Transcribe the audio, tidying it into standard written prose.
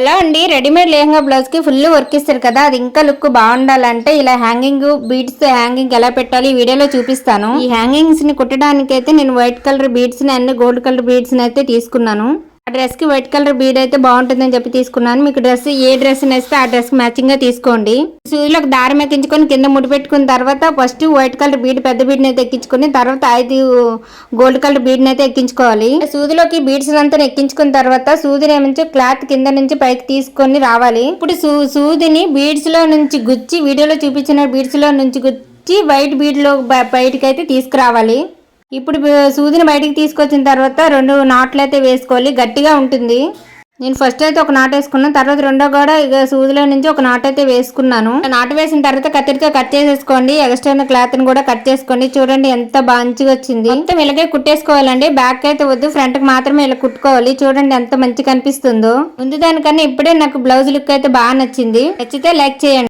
Hello అండి, readymade lehenga blouse కి full work ఇస్తారు కదా, అది ఇంకా లుక్ బాగుండాలంటే ఇలా హ్యాంగింగ్ బీడ్స్ హ్యాంగింగ్ ఎలా పెట్టాలి ఈ వీడియోలో చూపిస్తాను. ఈ హ్యాంగింగ్స్ ని కుట్టడానికి అయితే నేను వైట్ కలర్ బీడ్స్ ని అన్ని గోల్డ్ కలర్ బీడ్స్ ని అయితే తీసుకున్నాను. ఆ డ్రెస్ కి వైట్ కలర్ బీడ్ అయితే బాగుంటుందని చెప్పి తీసుకున్నాను. మీకు డ్రెస్ ఏ డ్రెస్ నేస్తే ఆ డ్రెస్ మ్యాచింగ్ గా తీసుకోండి. సూదిలోకి దారం ఎక్కించుకొని కింద ముడి పెట్టుకున్న తర్వాత ఫస్ట్ వైట్ కలర్ బీడ్ పెద్ద బీడ్ అయితే ఎక్కించుకుని తర్వాత 5 గోల్డ్ కలర్ బీడ్ అయితే ఎక్కించుకోవాలి. సూదిలోకి బీడ్స్ అంతా ఎక్కించుకున్న తర్వాత సూదిని ఏమించి క్లాత్ కింద నుంచి పైకి తీసుకొని రావాలి. ఇప్పుడు సూదిని బీడ్స్ లో నుంచి గుచ్చి వీడియోలో చూపించిన బీడ్స్ లో నుంచి గుచ్చి వైట్ బీడ్ లో బయటకి అయితే తీసుకురావాలి. ఇప్పుడు సూదిని బయటికి తీసుకొచ్చిన తర్వాత 2 నాట్లు అయితే వేసుకోవాలి, గట్టిగా ఉంటుంది. నేను ఫస్ట్ అయితే ఒక నాటు వేసుకున్నాను, తర్వాత రెండో కూడా ఇక సూదిలో నుంచి ఒక నాటు అయితే వేసుకున్నాను. నాటు వేసిన తర్వాత కత్తిరితో కట్ చేసేసుకోండి. ఎక్స్ట్రా ఉన్న క్లాత్ ని కూడా కట్ చేసుకోండి. చూడండి ఎంత మంచిగా వచ్చింది. మొత్తం ఇలాగే కుట్టేసుకోవాలండి, బ్యాక్ అయితే వద్దు, ఫ్రంట్ కి మాత్రమే ఇలా కుట్టుకోవాలి. చూడండి ఎంత మంచిగా కనిపిస్తుందో. ముందు దానికన్నా ఇప్పుడే నాకు బ్లౌజ్ లుక్ అయితే బాగా నచ్చింది. నచ్చితే లైక్ చేయండి.